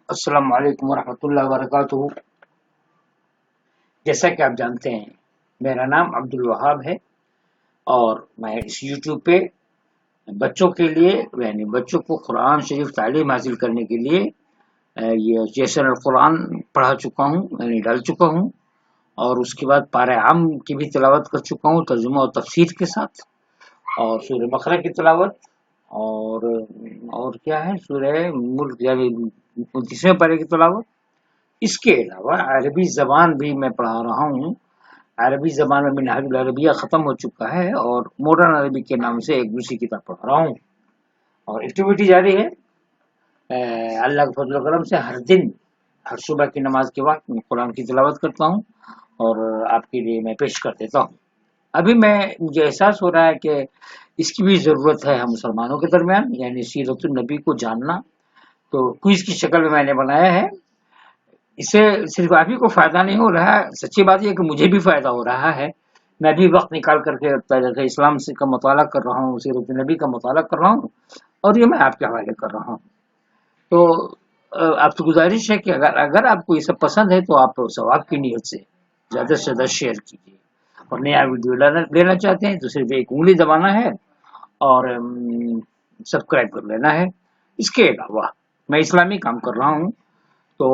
السلام علیکم ورحمۃ اللہ وبرکاتہ۔ جیسا کہ آپ جانتے ہیں میرا نام عبد الوہاب ہے اور میں اس یوٹیوب پہ بچوں کے لیے یعنی بچوں کو قرآن شریف تعلیم حاصل کرنے کے لیے یہ جیسر القرآن پڑھا چکا ہوں یعنی ڈال چکا ہوں، اور اس کے بعد پارہ عام کی بھی تلاوت کر چکا ہوں ترجمہ اور تفسیر کے ساتھ، اور سورہ بقرہ کی تلاوت، اور کیا ہے سورہ ملک یعنی 29ویں پارے کی تلاوت۔ اس کے علاوہ عربی زبان بھی میں پڑھا رہا ہوں۔ عربی زبان میں منہاج العربیہ ختم ہو چکا ہے اور ماڈرن عربی کے نام سے ایک دوسری کتاب پڑھ رہا ہوں، اور ایکٹیویٹی جاری ہے۔ اللہ کے فضل و کرم سے ہر دن ہر صبح کی نماز کے وقت میں قرآن کی تلاوت کرتا ہوں اور آپ کے لیے میں پیش کر دیتا ہوں۔ ابھی مجھے احساس ہو رہا ہے کہ اس کی بھی ضرورت ہے ہم مسلمانوں کے درمیان، یعنی سیرت النبی کو جاننا، تو کوئز کی شکل میں نے بنایا ہے۔ اس سے صرف آپ ہی کو فائدہ نہیں ہو رہا ہے، سچی بات یہ کہ مجھے بھی فائدہ ہو رہا ہے۔ میں بھی وقت نکال کر کے تاریخ اسلام سے کا مطالعہ کر رہا ہوں، سیرت نبی کا مطالعہ کر رہا ہوں، اور یہ میں آپ کے حوالے کر رہا ہوں۔ تو آپ سے گزارش ہے کہ اگر آپ کو یہ سب پسند ہے تو آپ ثواب کی نیت سے زیادہ سے زیادہ شیئر کیجیے، اور نیا ویڈیو لینا چاہتے ہیں تو صرف ایک انگلی دبانا ہے اور سبسکرائب کر لینا ہے۔ اس کے علاوہ میں اسلامی کام کر رہا ہوں، تو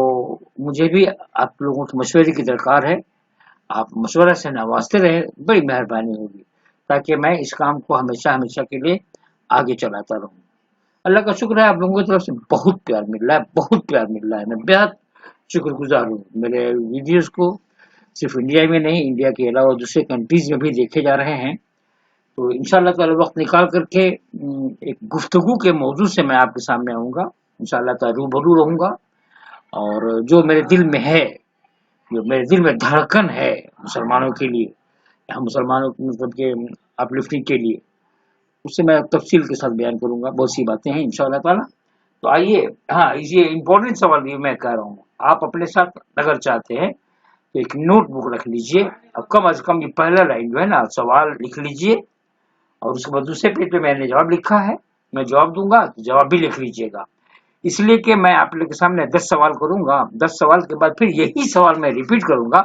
مجھے بھی آپ لوگوں کے مشورے کی درکار ہے۔ آپ مشورہ سے نوازتے رہے، بڑی مہربانی ہوگی، تاکہ میں اس کام کو ہمیشہ کے لیے آگے چلاتا رہوں۔ اللہ کا شکر ہے، آپ لوگوں کی طرف سے بہت پیار مل رہا ہے، بہت پیار مل رہا ہے۔ میں بہت شکر گزار ہوں۔ میرے ویڈیوز کو صرف انڈیا میں نہیں، انڈیا کے علاوہ دوسرے کنٹریز میں بھی دیکھے جا رہے ہیں۔ تو انشاءاللہ تعالی وقت نکال کر کے ایک گفتگو کے موضوع سے میں آپ کے سامنے آؤں گا، انشاءاللہ تعالی روبرو رہوں گا، اور جو میرے دل میں ہے، جو میرے دل میں دھڑکن ہے مسلمانوں کے لیے، ہم مسلمانوں مطلب کہ اپ لفٹنگ کے لیے، اس سے میں تفصیل کے ساتھ بیان کروں گا۔ بہت سی باتیں ہیں انشاءاللہ تعالی۔ تو آئیے، ہاں یہ امپورٹنٹ سوال یہ میں کہہ رہا ہوں، آپ اپنے ساتھ اگر چاہتے ہیں تو ایک نوٹ بک رکھ لیجئے، اب کم از کم یہ پہلا لائن جو ہے نا سوال لکھ لیجئے، اور اس کے بعد دوسرے پیج پہ میں نے جواب لکھا ہے، میں جواب دوں گا تو جواب بھی لکھ لیجئے گا۔ اس لیے کہ میں آپ لوگوں کے سامنے 10 سوال کروں گا، 10 سوال کے بعد پھر یہی سوال میں ریپیٹ کروں گا،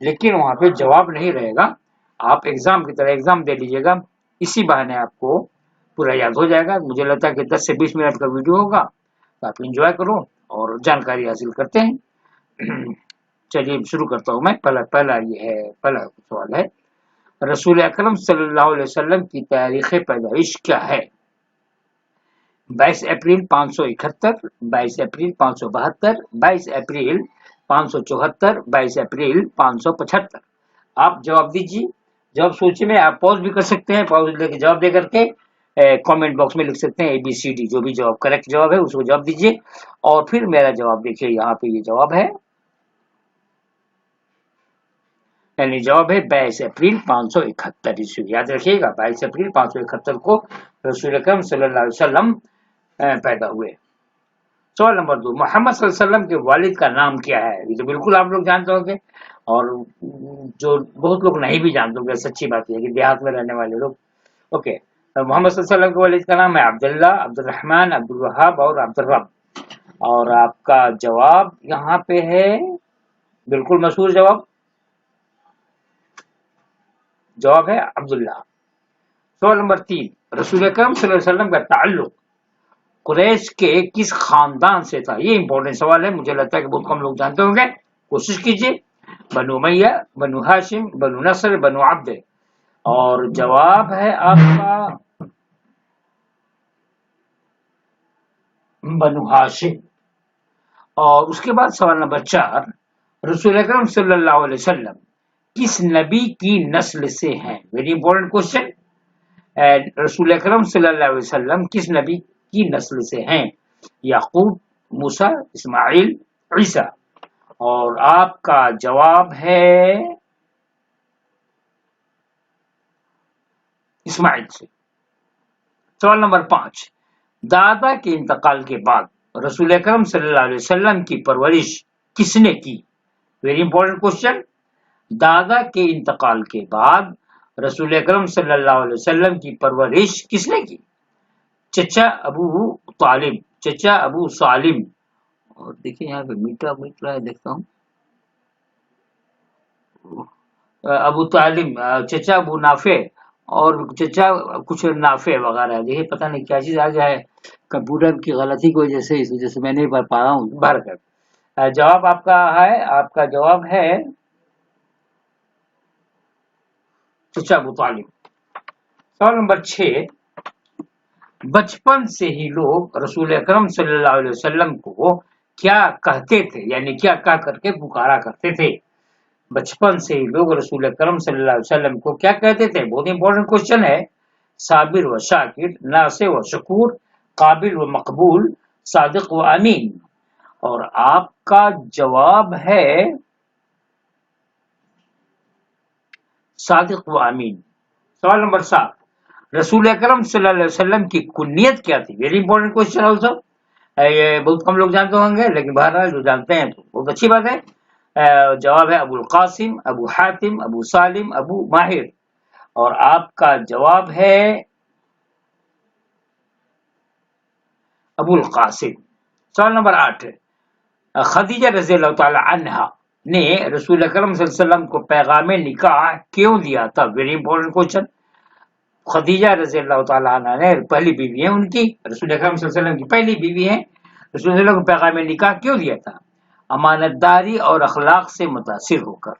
لیکن وہاں پہ جواب نہیں رہے گا۔ آپ ایگزام کی طرح ایگزام دے لیجئے گا، اسی بہانے آپ کو پورا یاد ہو جائے گا۔ مجھے لگتا ہے کہ 10 سے 20 منٹ کا ویڈیو ہوگا، تو آپ انجوائے کرو اور جانکاری حاصل کرتے ہیں۔ چلیے شروع کرتا ہوں میں۔ پہلا سوال ہے، رسول اکرم صلی اللہ علیہ وسلم کی تاریخ پیدائش کیا ہے؟ 22 اپریل 571، 22 اپریل 572، 22 اپریل 574، 22 اپریل 575۔ آپ جواب دیجیے، جواب سوچے میں آپ پاز بھی کر سکتے ہیں، پاز لے کے جواب دے کر کے کامنٹ باکس میں لکھ سکتے ہیں ABCD، جو بھی جواب کریکٹ جواب ہے اس کو جواب دیجیے، اور پھر میرا جواب دیکھیے، یہاں پہ یہ جواب ہے، یعنی جواب ہے 22 اپریل 571۔ یاد رکھیے گا 22 اپریل 571 کو رسول اکرم صلی اللہ علیہ وسلم پیدا ہوئے۔ سوال نمبر 2، محمد صلی اللہ علیہ وسلم کے والد کا نام کیا ہے؟ یہ تو بالکل آپ لوگ جانتے ہوں گے، اور جو بہت لوگ نہیں بھی جانتے ہوں گے، سچی بات ہے کہ دیہات میں رہنے والے لوگ۔ اوکے، محمد صلی اللہ علیہ وسلم کے والد کا نام ہے عبداللہ، عبد الرحمن، عبد الوہاب اور عبد الرب، اور آپ کا جواب یہاں پہ ہے بالکل مشہور جواب ہے عبداللہ۔ سوال نمبر 3، رسول اکرم صلی اللہ علیہ وسلم کا تعلق قریش کے کس خاندان سے تھا؟ یہ امپورٹنٹ سوال ہے، مجھے لگتا ہے کہ بہت کم لوگ جانتے ہوں گے، کوشش کیجئے۔ بنو امیہ، بنو ہاشم، بنو نصر، بنو عبد، اور جواب ہے آپ کا بنو ہاشم۔ اور اس کے بعد سوال نمبر 4، رسول اکرم صلی اللہ علیہ وسلم کس نبی کی نسل سے ہیں؟ Very important question. رسول اکرم صلی اللہ علیہ وسلم کس نبی کی نسل سے ہیں؟ یعقوب، موسیٰ، اسماعیل، عیسیٰ، اور آپ کا جواب ہے اسماعیل سے۔ سوال نمبر 5، دادا کے انتقال کے بعد رسول اکرم صلی اللہ علیہ وسلم کی پرورش کس نے کی؟ Very important question. دادا کے انتقال کے بعد رسول اکرم صلی اللہ علیہ وسلم کی پرورش کس نے کی؟ چچا ابو طالب، چچا ابو سالم، اور دیکھیں یہاں پہ میٹا مٹ رہا ہے، دیکھتا ہوں ابو طالب، چچا ابو نافع، اور چچا کچھ نافع وغیرہ، دیکھیے پتہ نہیں کیا چیز آ گیا ہے کمپیوٹر کی غلطی کی وجہ سے، اس وجہ سے میں نہیں پڑھ پا رہا ہوں بھر کر۔ جواب آپ کا ہے، آپ کا جواب ہے چچا ابو طالب۔ سوال نمبر 6، بچپن سے ہی لوگ رسول اکرم صلی اللہ علیہ وسلم کو کیا کہتے تھے، یعنی کیا کہہ کر کے پکارا کرتے تھے؟ بچپن سے ہی لوگ رسول اکرم صلی اللہ علیہ وسلم کو کیا کہتے تھے؟ بہت امپورٹنٹ کوشچن ہے۔ صابر و شاکر، ناصح و شکور، قابل و مقبول، صادق و امین۔ اور آپ کا جواب ہے صادق و امین۔ سوال نمبر 7، رسول اکرم صلی اللہ علیہ وسلم کی کنیت کیا تھی؟ ویری امپورٹنٹ کوشچن آلسو، یہ بہت کم لوگ جانتے ہوں گے، لیکن بہرحال جو جانتے ہیں تو بہت اچھی بات ہے۔ جواب ہے ابو القاسم، ابو حاتم، ابو سالم، ابو ماہر۔ اور آپ کا جواب ہے ابو القاسم۔ سوال نمبر 8، خدیجہ رضی اللہ تعالی عنہا نے رسول اکرم صلی اللہ علیہ وسلم کو پیغام نکاح کیوں دیا تھا؟ Very important question. خدیجہ رضی اللہ تعالیٰ عنہ نے، پہلی بیوی ہے ان کی، رسول اکرم صلی اللہ علیہ وسلم کی پہلی بیوی ہے، رسول اللہ کو پیغام نکاح کیوں دیا تھا؟ امانت داری اور اخلاق سے متاثر ہو کر،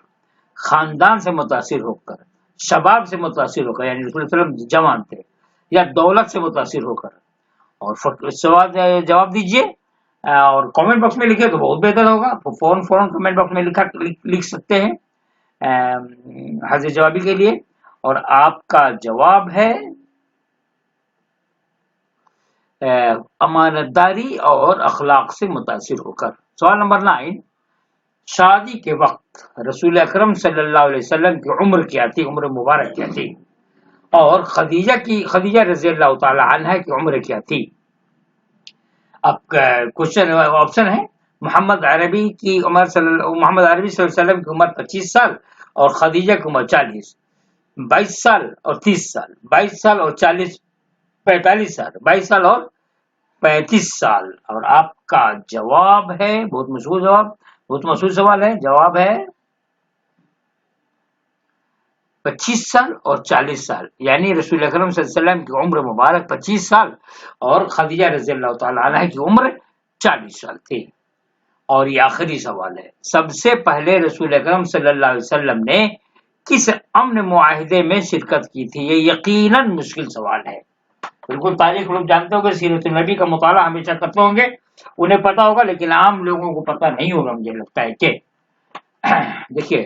خاندان سے متاثر ہو کر، شباب سے متاثر ہو کر، یعنی رسول اللہ علیہ وسلم جوان تھے، یا دولت سے متاثر ہو کر؟ اور سوال جواب دیجئے، اور کامنٹ باکس میں لکھے تو بہت بہتر ہوگا، فوراً کامنٹ باکس میں لکھ سکتے ہیں حاضر جوابی کے لیے۔ اور آپ کا جواب ہے امانت داری اور اخلاق سے متاثر ہو کر۔ سوال نمبر 9، شادی کے وقت رسول اکرم صلی اللہ علیہ وسلم کی عمر کیا تھی؟ عمر مبارک کیا تھی؟ اور خدیجہ رضی اللہ تعالی عنہ کی عمر کیا تھی؟ اب کوشچن آپشن ہے، محمد عربی صلی اللہ علیہ وسلم کی عمر 25 سال، اور خدیجہ کی عمر 40، 22 سال اور 30 سال، 22 سال اور 40، 45 سال، 22 سال اور 35 سال۔ اور آپ کا جواب ہے بہت مشہور جواب، بہت مشہور سوال ہے، جواب ہے 25 سال اور 40 سال، یعنی رسول اکرم صلی اللہ علیہ وسلم کی عمر مبارک 25 سال اور خدیجہ رضی اللہ تعالی عنہ کی عمر 40 سال تھی۔ اور یہ آخری سوال ہے، سب سے پہلے رسول اکرم صلی اللہ علیہ وسلم نے کس امن معاہدے میں شرکت کی تھی؟ یہ یقیناً مشکل سوال ہے، بالکل تاریخ لوگ جانتے ہوں گے، سیرت النبی کا مطالعہ ہمیشہ کرتے ہوں گے، انہیں پتا ہوگا، لیکن عام لوگوں کو پتا نہیں ہوگا، مجھے لگتا ہے کہ دیکھیے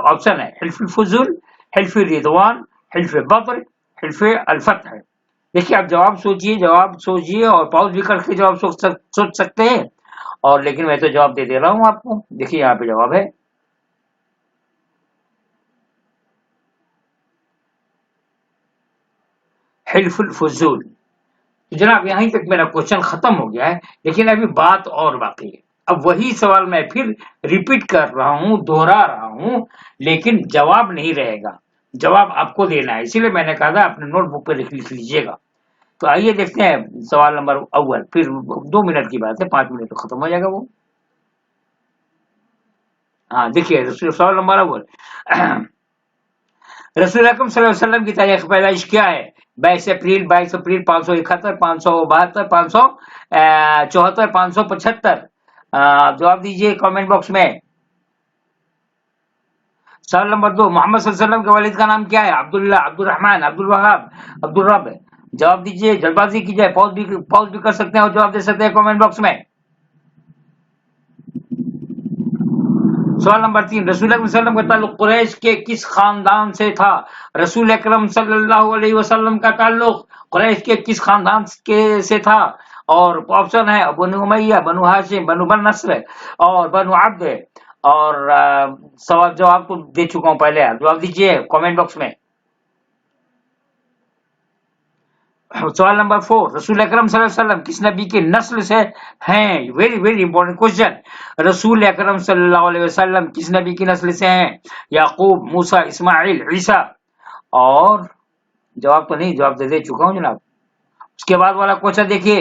آپشن ہے حلف الفضول، حلف رضوان، حلف بدر، حلف الفتح۔ دیکھیے آپ جواب سوچیے اور پاؤز بھی کر کے جواب سوچ سکتے ہیں، اور لیکن میں تو جواب دے رہا ہوں آپ کو۔ دیکھیے یہاں پہ جواب ہے حلف الفضول۔ جناب یہیں تک میرا کوشچن ختم ہو گیا ہے، لیکن ابھی بات اور باقی ہے۔ اب وہی سوال میں پھر ریپیٹ کر رہا ہوں، دوہرا رہا ہوں، لیکن جواب نہیں رہے گا، جواب آپ کو دینا ہے، اسی لیے میں نے کہا تھا اپنے نوٹ بک پہ لکھ لیجیے گا۔ تو آئیے دیکھتے ہیں سوال نمبر اول، پھر 2 منٹ کی بات ہے، 5 منٹ تو ختم ہو جائے گا وہ۔ ہاں دیکھیے سوال نمبر اول، رسول اکرم صلی اللہ علیہ وسلم کی تاریخ پیدائش کیا ہے؟ 22 اپریل، 571، 572، 574، 575۔ جواب دیجئے کامنٹ باکس میں۔ سوال نمبر 2، محمد صلی اللہ علیہ وسلم کے والد کا نام کیا ہے؟ عبداللہ، عبد الرحمن، عبد الوہاب، عبد الرب۔ جواب دیجئے، جلد بازی کیجئے، پاؤز بھی کر سکتے ہیں اور جواب دے سکتے ہیں کامنٹ باکس میں۔ سوال نمبر 3، رسول اکرم صلی اللہ علیہ وسلم کا تعلق قریش کے کس خاندان سے تھا؟ رسول اکرم صلی اللہ علیہ وسلم کا تعلق قریش کے کس خاندان سے تھا؟ اور آپشن ہے بنو امیہ، بنو ہاشم، بنو نصر اور بنو عبد۔ اور سوال جواب تو دے چکا ہوں پہلے، جواب دیجئے کامنٹ باکس میں۔ سوال نمبر 4، رسول اکرم صلی اللہ علیہ وسلم کس نبی کی نسل سے ہیں؟ ویری امپورٹنٹ کوشچن، رسول اکرم صلی اللہ علیہ وسلم کس نبی کی نسل سے ہیں؟ یعقوب، موسیٰ، اسماعیل، عیسیٰ۔ اور جواب تو نہیں، جواب دے چکا ہوں جناب۔ اس کے بعد والا کوشچن دیکھیے،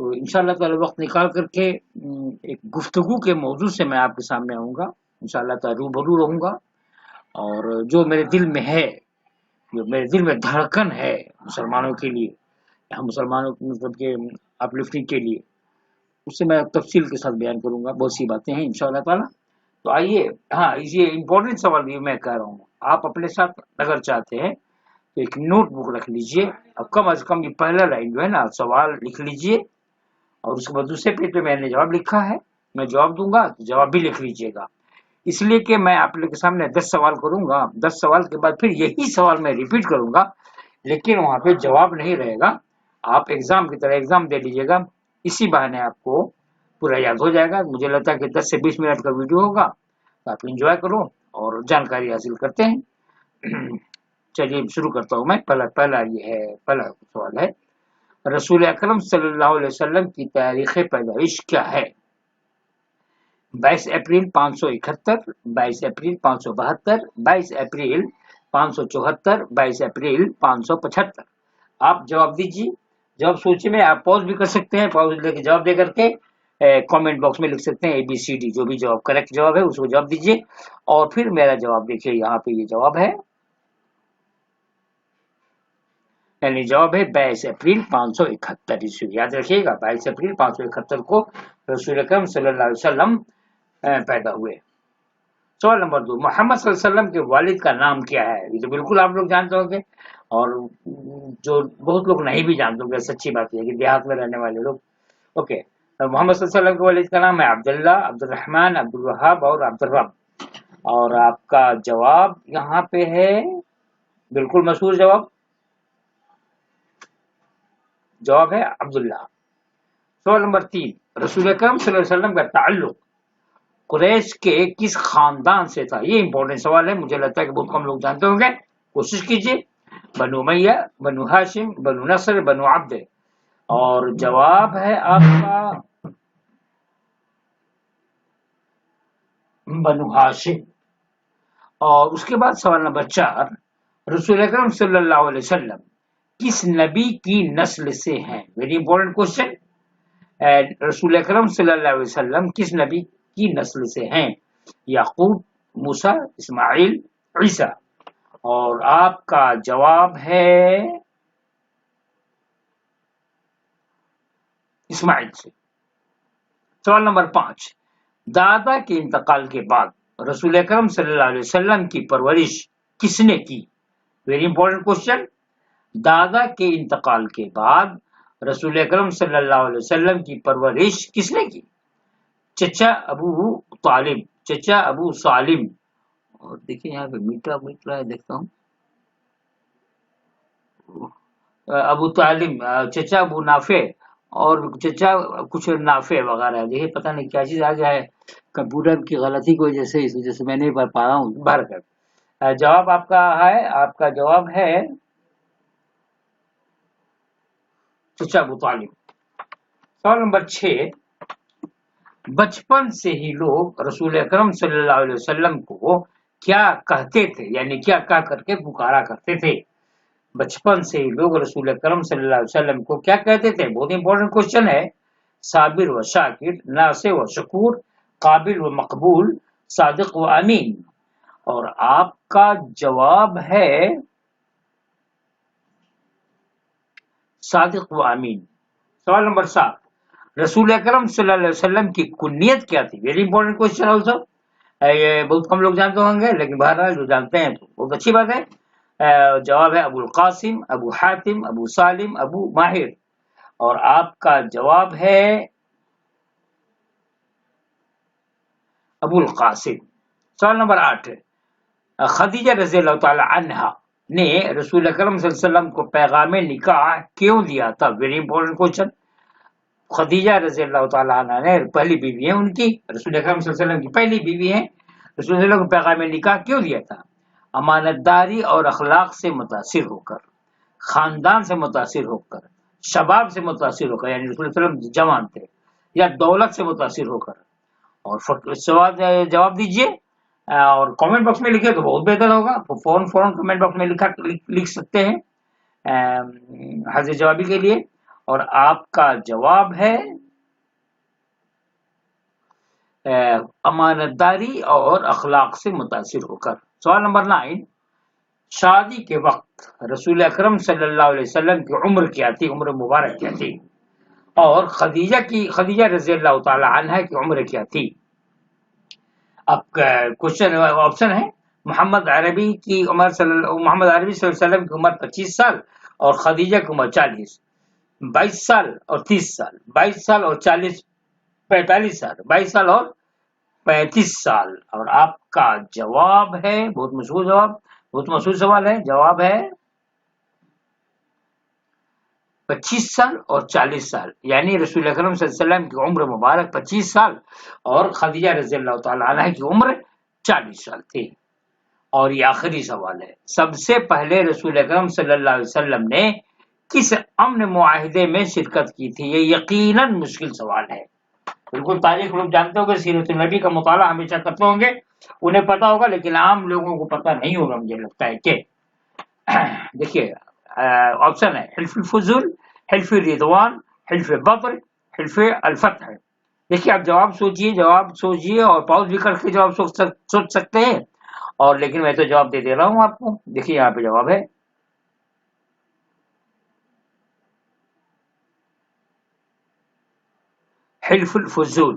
تو انشاءاللہ تعالی وقت نکال کر کے ایک گفتگو کے موضوع سے میں آپ کے سامنے آؤں گا، انشاءاللہ تعالی روبرو رہوں گا، اور جو میرے دل میں ہے، جو میرے دل میں دھڑکن ہے مسلمانوں کے لیے، ہم مسلمانوں کی مطلب کہ اپلفٹنگ کے لیے، اس سے میں تفصیل کے ساتھ بیان کروں گا، بہت سی باتیں ہیں انشاءاللہ تعالی۔ تو آئیے، ہاں یہ امپورٹنٹ سوال بھی میں کہہ رہا ہوں، آپ اپنے ساتھ اگر چاہتے ہیں تو ایک نوٹ بک رکھ لیجئے، اب کم از کم یہ پہلا لائن جو ہے نا سوال لکھ لیجئے، اور اس کے بعد دوسرے پیج پہ میں نے جواب لکھا ہے، میں جواب دوں گا تو جواب بھی لکھ لیجئے گا، اس لیے کہ میں آپ لوگ کے سامنے 10 سوال کروں گا، 10 سوال کے بعد پھر یہی سوال میں ریپیٹ کروں گا، لیکن وہاں پہ جواب نہیں رہے گا، آپ ایگزام کی طرح ایگزام دے لیجئے گا، اسی بہانے آپ کو پورا یاد ہو جائے گا۔ مجھے لگتا ہے کہ 10 سے 20 منٹ کا ویڈیو ہوگا، تو آپ انجوائے کرو اور جانکاری حاصل کرتے ہیں۔ چلیے شروع کرتا ہوں میں، پہلا سوال ہے، رسول اکرم صلی اللہ علیہ وسلم کی تاریخ پیدائش کیا ہے؟ 22 اپریل 571، 22 اپریل 572، 22 اپریل 574، 22 اپریل 575۔ آپ جواب دیجیے، جواب سوچے میں آپ پوز بھی کر سکتے ہیں، پوز لے کے جواب دے کر کے کامنٹ باکس میں لکھ سکتے ہیں ABCD، جو بھی جواب کریکٹ جواب ہے اس کو جواب دیجیے، اور پھر میرا جواب دیکھیے، یہاں پہ یہ جواب ہے، یعنی جواب ہے 22 اپریل 571، اس کو یاد رکھیے گا، 22 اپریل 571 کو رسول اکرم صلی اللہ علیہ وسلم پیدا ہوئے۔ سوال نمبر 2، محمد صلی اللہ علیہ وسلم کے والد کا نام کیا ہے؟ یہ تو بالکل آپ لوگ جانتے ہوں گے، اور جو بہت لوگ نہیں بھی جانتے ہوں گے، سچی بات ہے کہ دیہات میں رہنے والے لوگ۔ اوکے، محمد صلی اللہ علیہ وسلم کے والد کا نام ہے عبداللہ، عبد الرحمن، عبد الوہاب اور عبد الرب، اور آپ کا جواب یہاں پہ ہے بالکل مشہور جواب ہے عبداللہ۔ سوال نمبر 3، رسول اکرم صلی اللہ علیہ وسلم کا تعلق قریش کے کس خاندان سے تھا؟ یہ امپورٹنٹ سوال ہے، مجھے لگتا ہے کہ بہت کم لوگ جانتے ہوں گے، کوشش کیجیے۔ بنو امیہ، بنو ہاشم، بنو نصر، بنو عبد، اور جواب ہے آپ کا بنو ہاشم۔ اور اس کے بعد سوال نمبر 4، رسول اکرم صلی اللہ علیہ وسلم کس نبی کی نسل سے ہیں؟ ویری امپورٹنٹ کوشچن، رسول اکرم صلی اللہ علیہ وسلم کس نبی کی نسل سے ہیں؟ یعقوب، موسیٰ، اسماعیل، عیسیٰ، اور آپ کا جواب ہے اسماعیل سے۔ سوال نمبر 5، دادا کے انتقال کے بعد رسول اکرم صلی اللہ علیہ وسلم کی پرورش کس نے کی؟ ویری امپورٹنٹ کوشچن، دادا کے انتقال کے بعد رسول اکرم صلی اللہ علیہ وسلم کی پرورش کس نے کی؟ چچا ابو طالب، چچا ابو سالم، اور دیکھیں یہاں پہ میٹھا میٹھا ہے، دیکھتا ہوں، ابو طالب، چچا ابو نافع، اور چچا کچھ نافع وغیرہ، دیکھیے پتہ نہیں کیا چیز آ گیا ہے کمپیوٹر کی غلطی کی وجہ سے، اس وجہ سے میں نہیں پڑھ پا رہا ہوں بھر کر۔ جواب آپ کا ہے، آپ کا جواب ہے چچا ابو طالب۔ سوال نمبر 6، بچپن سے ہی لوگ رسول اکرم صلی اللہ علیہ وسلم کو کیا کہتے تھے، یعنی کیا کہہ کر کے پکارا کرتے تھے؟ بچپن سے ہی لوگ رسول اکرم صلی اللہ علیہ وسلم کو کیا کہتے تھے؟ بہت امپورٹنٹ کوشچن ہے، صابر و شاکر، ناصح و شکور، قابل و مقبول، صادق و امین، اور آپ کا جواب ہے صادق و امین۔ سوال نمبر 7، رسول اکرم صلی اللہ علیہ وسلم کی کنیت کیا تھی؟ ویری امپورٹنٹ کوشچن آلسو، یہ بہت کم لوگ جانتے ہوں گے، لیکن بہرحال جو جانتے ہیں تو بہت اچھی بات ہے۔ جواب ہے ابو القاسم، ابو حاتم، ابو سالم، ابو ماہر، اور آپ کا جواب ہے ابو القاسم۔ سوال نمبر 8، خدیجہ رضی اللہ تعالی عنہا نے رسول اکرم صلی اللہ علیہ وسلم کو پیغام نکاح کیوں دیا تھا؟ ویری امپورٹنٹ کوشچن، خدیجہ رضی اللہ تعالیٰ عنہ نے، پہلی بیوی ہے ان کی، رسول اکرم صلی اللہ علیہ وسلم کی پہلی بیوی ہے، رسول اللہ کو پیغام نکاح کیوں دیا تھا؟ امانت داری اور اخلاق سے متاثر ہو کر، خاندان سے متاثر ہو کر، شباب سے متاثر ہو کر، یعنی رسول اللہ علیہ وسلم جوان تھے، یا دولت سے متاثر ہو کر؟ اور سوال جواب دیجئے، اور کامنٹ باکس میں لکھے تو بہت بہتر ہوگا، فوراً کامنٹ باکس میں لکھ سکتے ہیں حاضر جوابی کے لیے، اور آپ کا جواب ہے امانت داری اور اخلاق سے متاثر ہو کر۔ سوال نمبر 9، شادی کے وقت رسول اکرم صلی اللہ علیہ وسلم کی عمر کیا تھی، عمر مبارک کیا تھی؟ اور خدیجہ رضی اللہ تعالی عنہ کی عمر کیا تھی؟ اب کوشچن آپشن ہے، محمد عربی صلی اللہ علیہ وسلم کی عمر 25 سال اور خدیجہ کی عمر 40، 22 سال اور 30 سال، 22 سال اور 40، 45 سال، 22 سال اور 35 سال۔ اور آپ کا جواب ہے، بہت مشہور سوال ہے، جواب ہے 25 سال اور 40 سال، یعنی رسول اکرم صلی اللہ علیہ وسلم کی عمر مبارک 25 سال اور خدیجہ رضی اللہ تعالی عنہ کی عمر 40 سال تھی۔ اور یہ آخری سوال ہے، سب سے پہلے رسول اکرم صلی اللہ علیہ وسلم نے کس امن معاہدے میں شرکت کی تھی؟ یہ یقیناً مشکل سوال ہے، بالکل تاریخ لوگ جانتے ہوں گے، سیرت النبی کا مطالعہ ہمیشہ کرتے ہوں گے، انہیں پتا ہوگا، لیکن عام لوگوں کو پتا نہیں ہوگا، مجھے لگتا ہے کہ دیکھیے آپشن ہے حلف الفضول، حلف رضوان، حلف بدر، حلف الفتح۔ دیکھیے آپ جواب سوچیے اور پاؤز بھی کر کے جواب سوچ سکتے ہیں، اور لیکن میں تو جواب دے رہا ہوں آپ کو۔ دیکھیے یہاں پہ جواب ہے حلف الفضول۔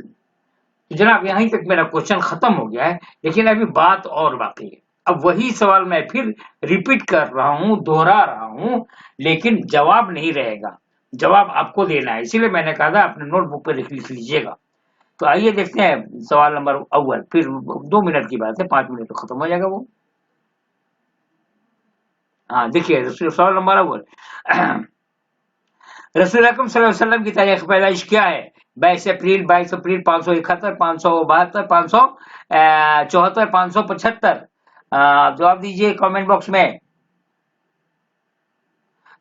جناب یہیں تک میرا کوشچن ختم ہو گیا ہے، لیکن ابھی بات اور باقی ہے۔ اب وہی سوال میں پھر ریپیٹ کر رہا ہوں، دوہرا رہا ہوں، لیکن جواب نہیں رہے گا، جواب آپ کو دینا ہے، اسی لیے میں نے کہا تھا اپنے نوٹ بک پہ لکھ لیجیے گا۔ تو آئیے دیکھتے ہیں سوال نمبر اول، پھر 2 منٹ کی بات ہے، 5 منٹ تو ختم ہو جائے گا وہ۔ ہاں دیکھیے سوال نمبر اول، رسول اکرم صلی اللہ علیہ وسلم کی تاریخ پیدائش کیا ہے؟ 22 اپریل، 571، 572، 574، 575۔ جواب دیجئے کامنٹ باکس میں۔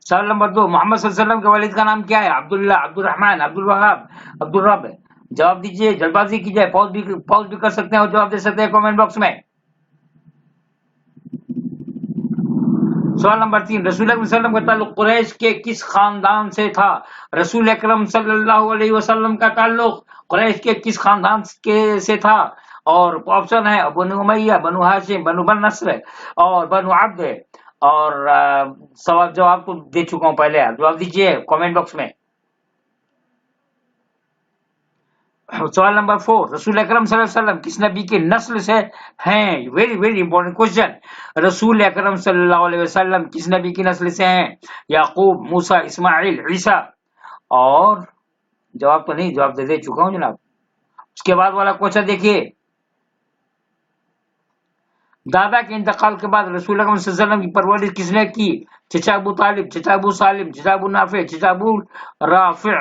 سوال نمبر 2، محمد صلی اللہ علیہ وسلم کے والد کا نام کیا ہے؟ عبداللہ، عبد الرحمن، عبد الوہاب، عبد الرب۔ جواب دیجئے، جلد بازی کیجئے، پاؤز بھی کر سکتے ہیں اور جواب دے سکتے ہیں کامنٹ باکس میں۔ سوال نمبر 3، رسول اکرم صلی اللہ علیہ وسلم کا تعلق قریش کے کس خاندان سے تھا؟ رسول اکرم صلی اللہ علیہ وسلم کا تعلق قریش کے کس خاندان سے تھا؟ اور آپشن ہے بنو امیہ، بنو ہاشم، بنو نصر اور بنو عبد۔ اور سوال جواب تو دے چکا ہوں پہلے، جواب دیجئے کامنٹ باکس میں۔ سوال نمبر 4، رسول اکرم صلی اللہ علیہ وسلم کس نبی کی نسل سے ہیں؟ ویری امپورٹنٹ کوشچن، رسول اکرم صلی اللہ علیہ وسلم کس نبی کی نسل سے ہیں؟ یعقوب، موسیٰ، اسماعیل، عیسیٰ۔ اور جواب تو نہیں، جواب دے چکا ہوں جناب۔ اس کے بعد والا کوشچن دیکھیے، دادا کے انتقال کے بعد رسول اکرم صلی اللہ علیہ وسلم کی پرورش کس نے کی؟ چچا ابو طالب، چچا ابو سالم، چچا ابو نافع، چچا ابو رافع۔